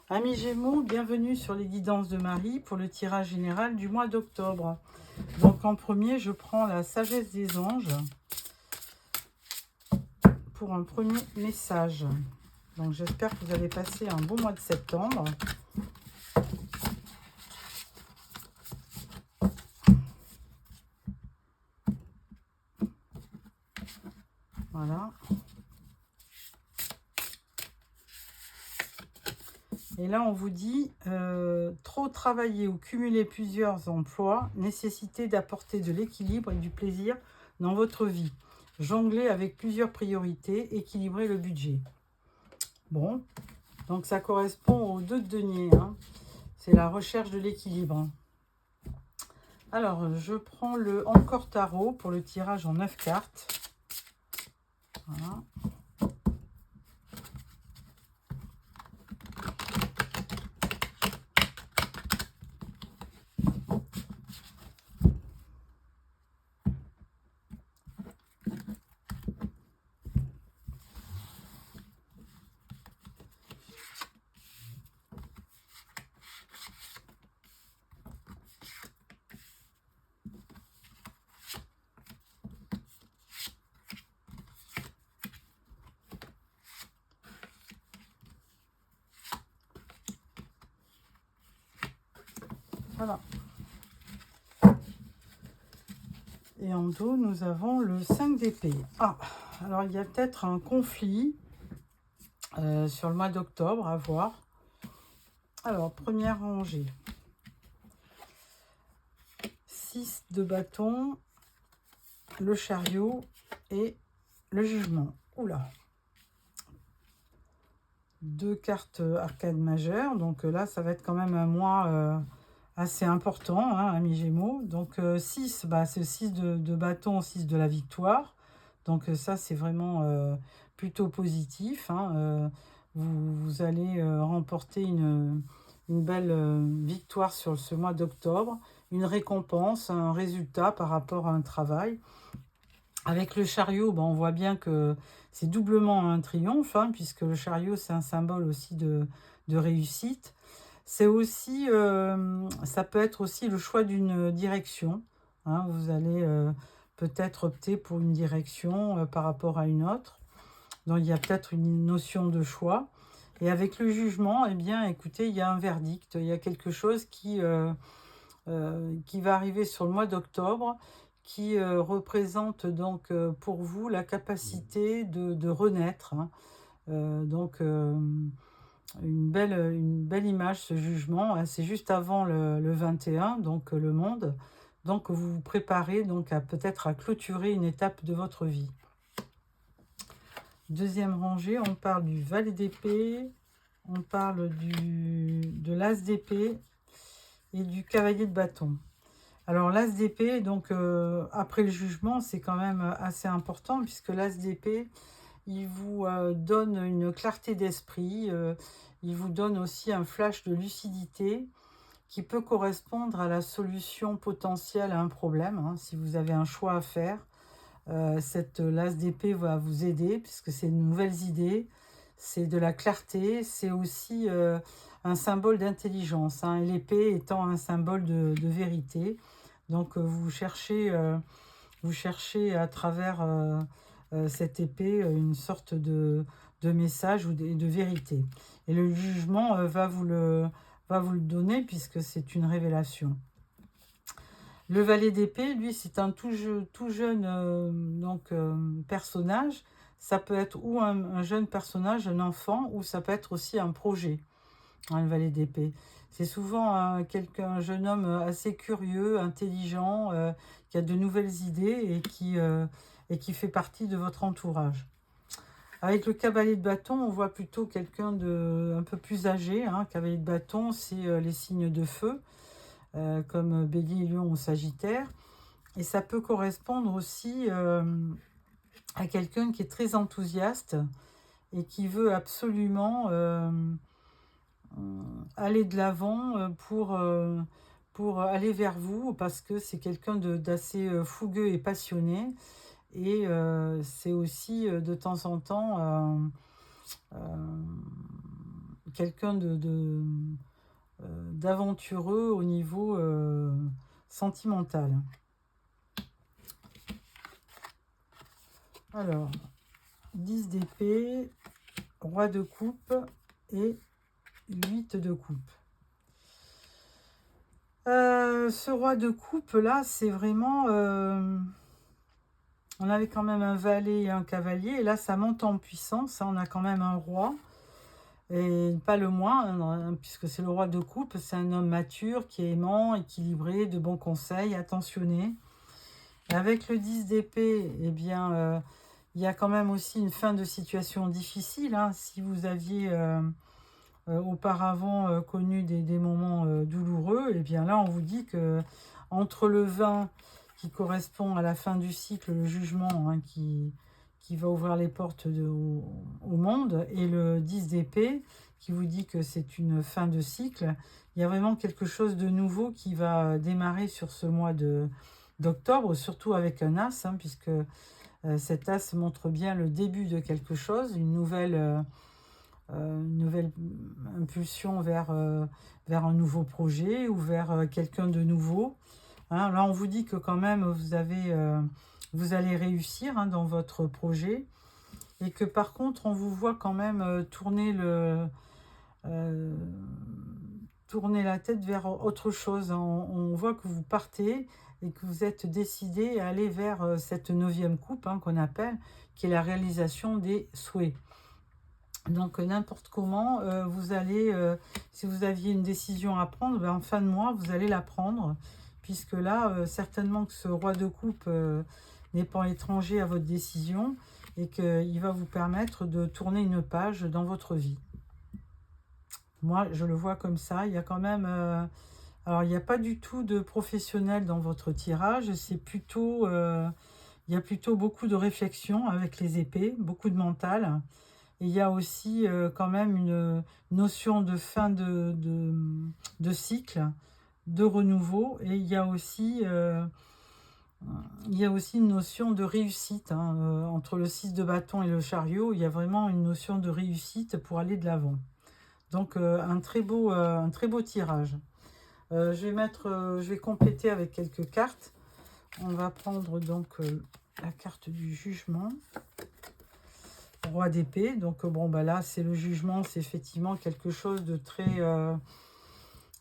Amis Gémeaux, bienvenue sur les guidances de Marie pour le tirage général du mois d'octobre. Donc en premier, je prends la sagesse des anges pour un premier message. Donc j'espère que vous allez passer un bon mois de septembre. Voilà. Et là, on vous dit, trop travailler ou cumuler plusieurs emplois, nécessité d'apporter de l'équilibre et du plaisir dans votre vie. Jongler avec plusieurs priorités, équilibrer le budget. Bon, donc ça correspond aux 2 de denier, hein. C'est la recherche de l'équilibre. Alors, je prends le Encore Tarot pour le tirage en 9 cartes. Voilà. Voilà. Et en dos, nous avons le 5 d'épée. Ah, alors il y a peut-être un conflit sur le mois d'octobre, à voir. Alors, première rangée. 6 de bâton, le chariot et le jugement. Oula. 2 cartes arcades majeures. Donc là, ça va être quand même un mois assez important, hein, amis Gémeaux. Donc 6, c'est 6 de bâton, 6 de la victoire. Donc ça, c'est vraiment plutôt positif, hein. Vous allez remporter une belle victoire sur ce mois d'octobre, une récompense, un résultat par rapport à un travail. Avec le chariot, on voit bien que c'est doublement un triomphe, hein, puisque le chariot, c'est un symbole aussi de réussite. C'est aussi, ça peut être aussi le choix d'une direction, hein. Vous allez peut-être opter pour une direction par rapport à une autre. Donc, il y a peut-être une notion de choix. Et avec le jugement, eh bien, écoutez, il y a un verdict. Il y a quelque chose qui va arriver sur le mois d'octobre, qui représente donc pour vous la capacité de renaître, hein. Donc, une belle image, ce jugement. C'est juste avant le 21, donc le monde. Donc, vous vous préparez donc peut-être à clôturer une étape de votre vie. Deuxième rangée, on parle du valet d'épée, on parle de l'as d'épée et du cavalier de bâton. Alors l'as d'épée, donc après le jugement, c'est quand même assez important, puisque l'as d'épée, il vous donne une clarté d'esprit, il vous donne aussi un flash de lucidité qui peut correspondre à la solution potentielle à un problème, hein. Si vous avez un choix à faire, cette l'as d'épée va vous aider, puisque c'est de nouvelles idées, c'est de la clarté, c'est aussi un symbole d'intelligence, hein, et l'épée étant un symbole de vérité. Donc vous cherchez à travers cette épée une sorte de message ou de vérité. Et le jugement va vous le donner, puisque c'est une révélation. Le valet d'épée, lui, c'est un tout jeune personnage. Ça peut être ou un jeune personnage, un enfant, ou ça peut être aussi un projet, hein, le valet d'épée. C'est souvent un jeune homme assez curieux, intelligent, qui a de nouvelles idées et qui fait partie de votre entourage. Avec le cavalier de bâton, on voit plutôt quelqu'un de un peu plus âgé, hein. Cavalier de bâton, c'est les signes de feu, comme Bélier, Lion ou Sagittaire. Et ça peut correspondre aussi à quelqu'un qui est très enthousiaste et qui veut absolument aller de l'avant pour aller vers vous, parce que c'est quelqu'un d'assez fougueux et passionné. Et c'est aussi de temps en temps quelqu'un d'aventureux au niveau sentimental. Alors, 10 d'épée, roi de coupe et 8 de coupe. Ce roi de coupe là, c'est vraiment... on avait quand même un valet et un cavalier, et là ça monte en puissance, hein, on a quand même un roi, et pas le moins, hein, puisque c'est le roi de coupe, c'est un homme mature, qui est aimant, équilibré, de bons conseils, attentionné. Et avec le 10 d'épée, eh bien, il y a quand même aussi une fin de situation difficile, hein. Si vous aviez auparavant connu des moments douloureux, et bien là on vous dit que entre le 20 qui correspond à la fin du cycle, le jugement, hein, qui va ouvrir les portes au monde, et le 10 d'épée qui vous dit que c'est une fin de cycle, il y a vraiment quelque chose de nouveau qui va démarrer sur ce mois d'octobre, surtout avec un as, hein, puisque cet as montre bien le début de quelque chose, une nouvelle impulsion vers un nouveau projet ou vers quelqu'un de nouveau. Hein, là, on vous dit que quand même, vous allez réussir, hein, dans votre projet. Et que par contre, on vous voit quand même tourner la tête vers autre chose. On voit que vous partez et que vous êtes décidé à aller vers cette 9e coupe, hein, qu'on appelle, qui est la réalisation des souhaits. Donc n'importe comment, vous allez, si vous aviez une décision à prendre, ben, en fin de mois, vous allez la prendre, puisque là, certainement que ce roi de coupe n'est pas étranger à votre décision, et qu'il va vous permettre de tourner une page dans votre vie. Moi, je le vois comme ça. Il y a quand même... alors, il n'y a pas du tout de professionnel dans votre tirage. C'est plutôt... il y a plutôt beaucoup de réflexion avec les épées, beaucoup de mental. Et il y a aussi quand même une notion de fin de cycle, de renouveau. Et il y a aussi une notion de réussite, hein, entre le 6 de bâton et le chariot. Il y a vraiment une notion de réussite pour aller de l'avant. Donc un très beau tirage. Je vais compléter avec quelques cartes. On va prendre donc la carte du jugement. Roi d'épée, donc bon, bah là c'est le jugement, c'est effectivement quelque chose de très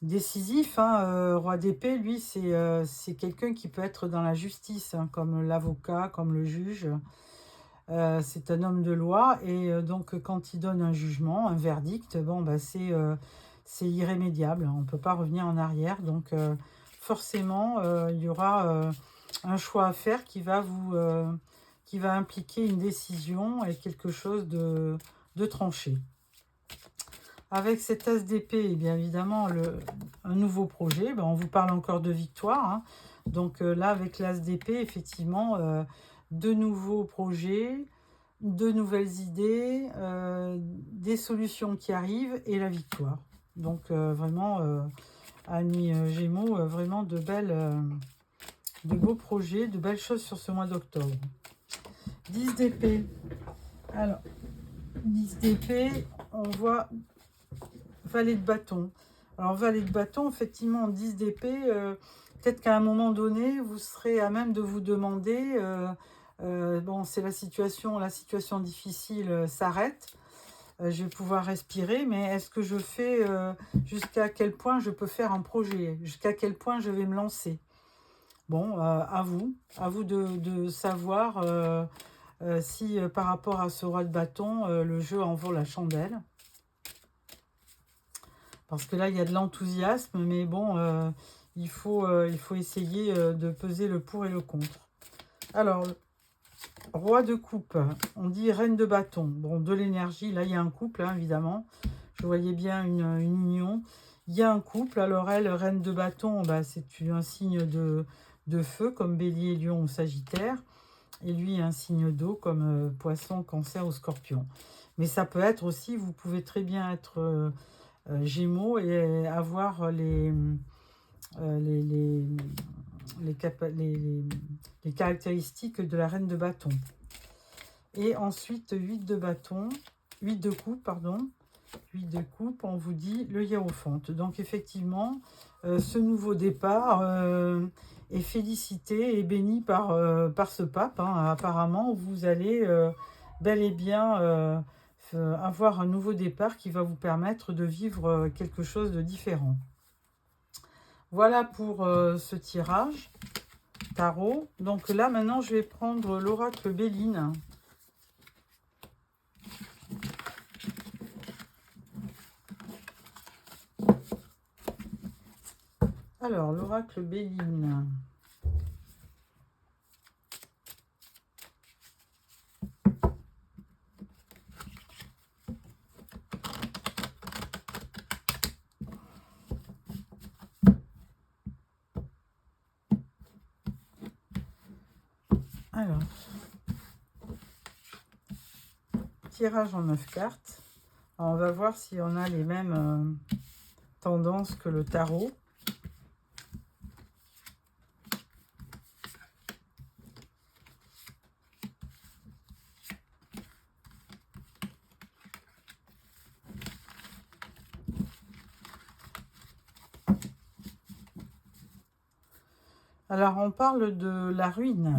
décisif, hein. Roi d'épée, lui, c'est quelqu'un qui peut être dans la justice, hein, comme l'avocat, comme le juge. C'est un homme de loi, et donc quand il donne un jugement, un verdict, bon, bah c'est irrémédiable, on ne peut pas revenir en arrière. Donc forcément il y aura un choix à faire qui va impliquer une décision et quelque chose de tranché. Avec cet as d'épée, bien évidemment, un nouveau projet, ben, on vous parle encore de victoire, hein. Donc là, avec l'as d'épée, effectivement, de nouveaux projets, de nouvelles idées, des solutions qui arrivent et la victoire. Donc vraiment, amis Gémeaux, vraiment de beaux projets, de belles choses sur ce mois d'octobre. 10 d'épée. Alors, 10 d'épée, on voit valet de bâton. Alors, valet de bâton, effectivement, 10 d'épée, peut-être qu'à un moment donné, vous serez à même de vous demander, bon, c'est la situation difficile s'arrête, je vais pouvoir respirer, mais est-ce que je fais, jusqu'à quel point je peux faire un projet, jusqu'à quel point je vais me lancer. Bon, à vous de savoir si par rapport à ce roi de bâton, le jeu en vaut la chandelle. Parce que là, il y a de l'enthousiasme, mais bon, il faut essayer de peser le pour et le contre. Alors, roi de coupe, on dit reine de bâton. Bon, de l'énergie, là, il y a un couple, hein, évidemment. Je voyais bien une union. Il y a un couple. Alors, elle, reine de bâton, bah, c'est un signe de feu, comme bélier, lion ou sagittaire. Et lui, un signe d'eau, comme poisson, cancer ou scorpion. Mais ça peut être aussi, vous pouvez très bien être Gémeaux et avoir les caractéristiques de la reine de bâton. Et ensuite 8 de bâton, 8 de coupe, pardon. 8 de coupe, on vous dit le hiérophant. Donc effectivement, ce nouveau départ est félicité et béni par ce pape. Hein. Apparemment, vous allez bel et bien avoir un nouveau départ qui va vous permettre de vivre quelque chose de différent. Voilà pour ce tirage tarot. Donc là, maintenant, je vais prendre l'oracle Béline. Alors, l'oracle Béline. Alors, tirage en 9 cartes. Alors, on va voir si on a les mêmes tendances que le tarot. Alors, on parle de la ruine.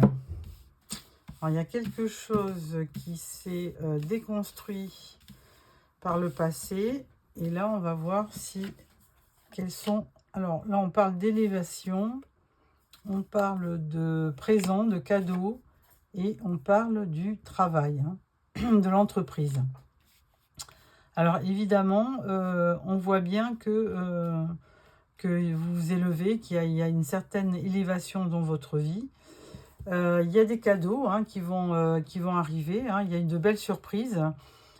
Alors, il y a quelque chose qui s'est déconstruit par le passé. Et là, on va voir si... Quels sont... Alors, là, on parle d'élévation. On parle de présent, de cadeau. Et on parle du travail, hein, de l'entreprise. Alors, évidemment, on voit bien que vous vous élevez, qu'il y a une certaine élévation dans votre vie. Il y a des cadeaux hein, qui vont arriver. Hein, il y a de belles surprises.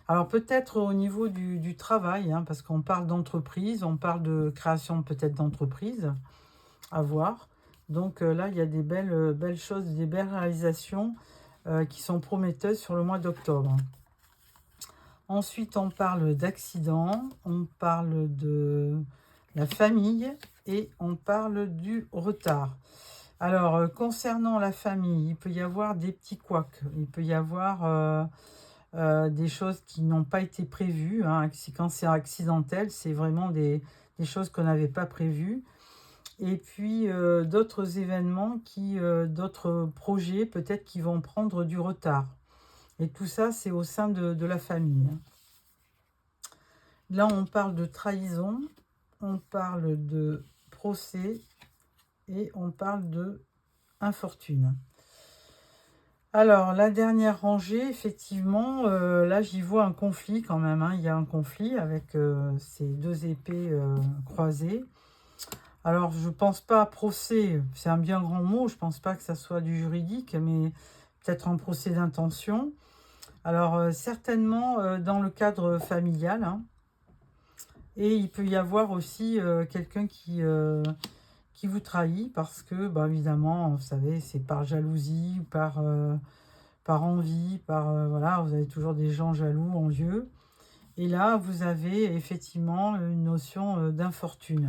Alors peut-être au niveau du travail, hein, parce qu'on parle d'entreprise, on parle de création peut-être d'entreprise, à voir. Donc là, il y a des belles choses, des belles réalisations qui sont prometteuses sur le mois d'octobre. Ensuite, on parle d'accidents, on parle de la famille et on parle du retard. Alors, concernant la famille, il peut y avoir des petits couacs. Il peut y avoir des choses qui n'ont pas été prévues. Hein. Quand c'est accidentel, c'est vraiment des choses qu'on n'avait pas prévues. Et puis, d'autres événements, d'autres projets peut-être qui vont prendre du retard. Et tout ça, c'est au sein de la famille. Là, on parle de trahison, on parle de procès et on parle de infortune. Alors, la dernière rangée, effectivement, là, j'y vois un conflit quand même. Hein. Il y a un conflit avec ces deux épées croisées. Alors, je ne pense pas à procès, c'est un bien grand mot. Je ne pense pas que ça soit du juridique, mais peut-être un procès d'intention. Alors, certainement dans le cadre familial. Hein. Et il peut y avoir aussi quelqu'un qui vous trahit parce que, bah, évidemment, vous savez, c'est par jalousie, par envie, voilà, vous avez toujours des gens jaloux, envieux. Et là, vous avez effectivement une notion d'infortune.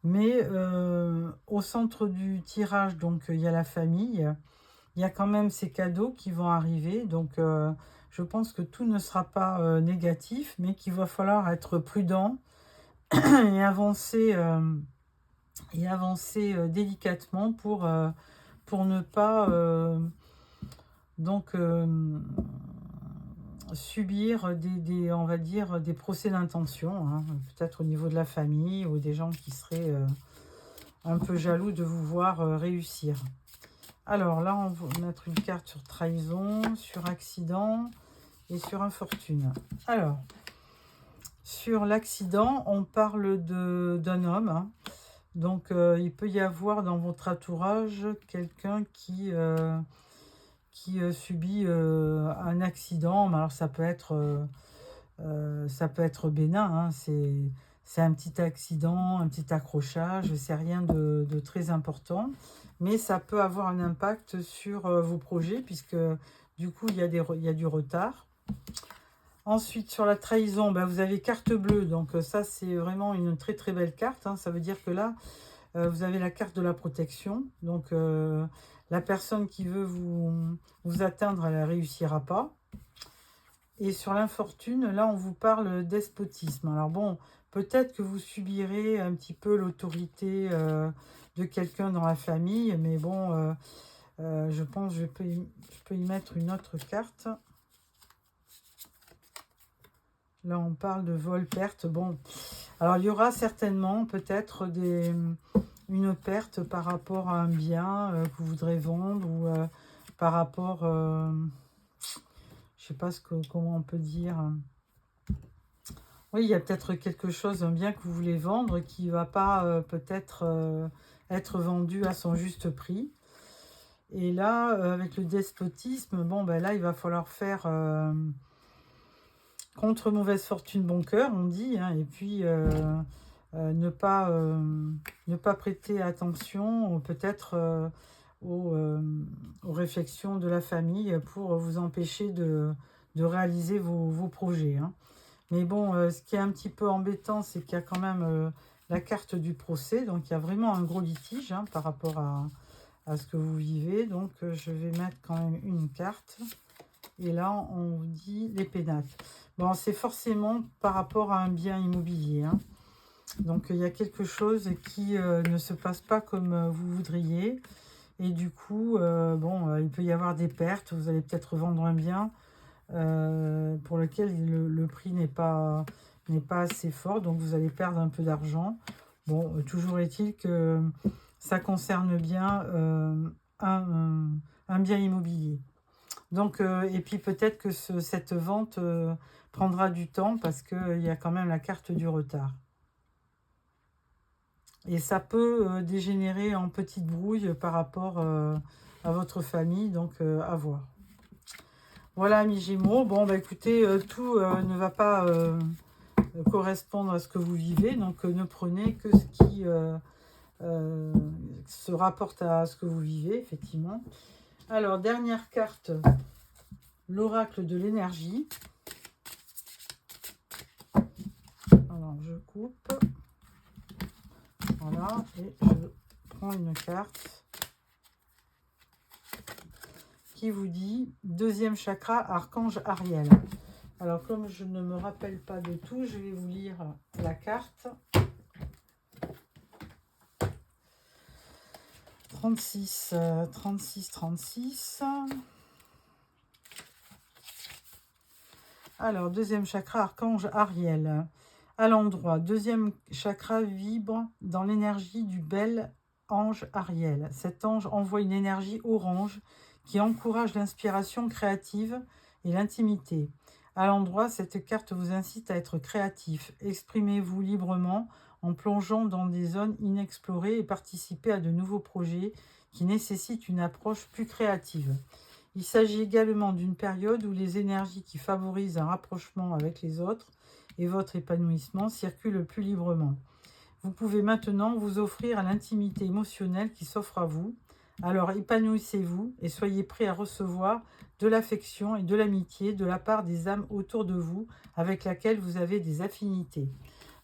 Mais au centre du tirage, donc il y a la famille, il y a quand même ces cadeaux qui vont arriver. Donc je pense que tout ne sera pas négatif, mais qu'il va falloir être prudent et avancer délicatement pour ne pas subir on va dire, des procès d'intention, hein, peut-être au niveau de la famille ou des gens qui seraient un peu jaloux de vous voir réussir. Alors là, on va mettre une carte sur trahison, sur accident et sur infortune. Alors, sur l'accident, on parle d'un homme. Hein. Donc, il peut y avoir dans votre entourage quelqu'un qui subit un accident. Alors, ça peut être bénin. Hein. C'est un petit accident, un petit accrochage. C'est rien de très important. Mais ça peut avoir un impact sur vos projets puisque du coup, il y a du retard. Ensuite, sur la trahison, ben, vous avez carte bleue. Donc ça, c'est vraiment une très très belle carte. Hein. Ça veut dire que là, vous avez la carte de la protection. Donc la personne qui veut vous atteindre, elle ne réussira pas. Et sur l'infortune, là, on vous parle despotisme. Alors bon, peut-être que vous subirez un petit peu l'autorité de quelqu'un dans la famille, mais bon, je pense que je peux y mettre une autre carte. Là, on parle de vol-perte. Bon, alors il y aura certainement peut-être une perte par rapport à un bien que vous voudrez vendre ou par rapport, je sais pas comment on peut dire. Oui, il y a peut-être quelque chose, un bien que vous voulez vendre qui ne va pas peut-être être vendu à son juste prix. Et là, avec le despotisme, bon, ben là, il va falloir faire contre mauvaise fortune, bon cœur, on dit, hein, et puis ne pas prêter attention peut-être aux réflexions de la famille pour vous empêcher de réaliser vos projets. Hein. Mais bon, ce qui est un petit peu embêtant, c'est qu'il y a quand même la carte du procès. Donc, il y a vraiment un gros litige hein, par rapport à ce que vous vivez. Donc, je vais mettre quand même une carte. Et là, on vous dit les pénates. Bon, c'est forcément par rapport à un bien immobilier. Hein. Donc, il y a quelque chose qui ne se passe pas comme vous voudriez. Et du coup, bon, il peut y avoir des pertes. Vous allez peut-être vendre un bien pour lequel le prix n'est pas assez fort. Donc, vous allez perdre un peu d'argent. Bon, toujours est-il que ça concerne bien un bien immobilier. Donc, et puis peut-être que cette vente prendra du temps parce qu'il y a quand même la carte du retard. Et ça peut dégénérer en petite brouille par rapport à votre famille, donc à voir. Voilà, amis Gémeaux. Bon, bah écoutez, tout ne va pas correspondre à ce que vous vivez, donc ne prenez que ce qui se rapporte à ce que vous vivez, effectivement. Alors, dernière carte. L'oracle de l'énergie. Alors, je coupe. Voilà. Et je prends une carte qui vous dit deuxième chakra, archange Ariel. Alors, comme je ne me rappelle pas de tout, je vais vous lire la carte. 36, 36, 36. Alors, deuxième chakra, archange Ariel. À l'endroit, deuxième chakra vibre dans l'énergie du bel ange Ariel. Cet ange envoie une énergie orange qui encourage l'inspiration créative et l'intimité. À l'endroit, cette carte vous incite à être créatif. Exprimez-vous librement en plongeant dans des zones inexplorées et participez à de nouveaux projets qui nécessitent une approche plus créative. Il s'agit également d'une période où les énergies qui favorisent un rapprochement avec les autres et votre épanouissement circulent plus librement. Vous pouvez maintenant vous offrir à l'intimité émotionnelle qui s'offre à vous. Alors épanouissez-vous et soyez prêts à recevoir de l'affection et de l'amitié de la part des âmes autour de vous avec lesquelles vous avez des affinités.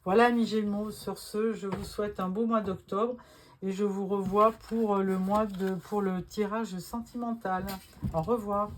Voilà, amis Gémeaux, sur ce, je vous souhaite un beau mois d'octobre. Et je vous revois pour le tirage sentimental. Au revoir.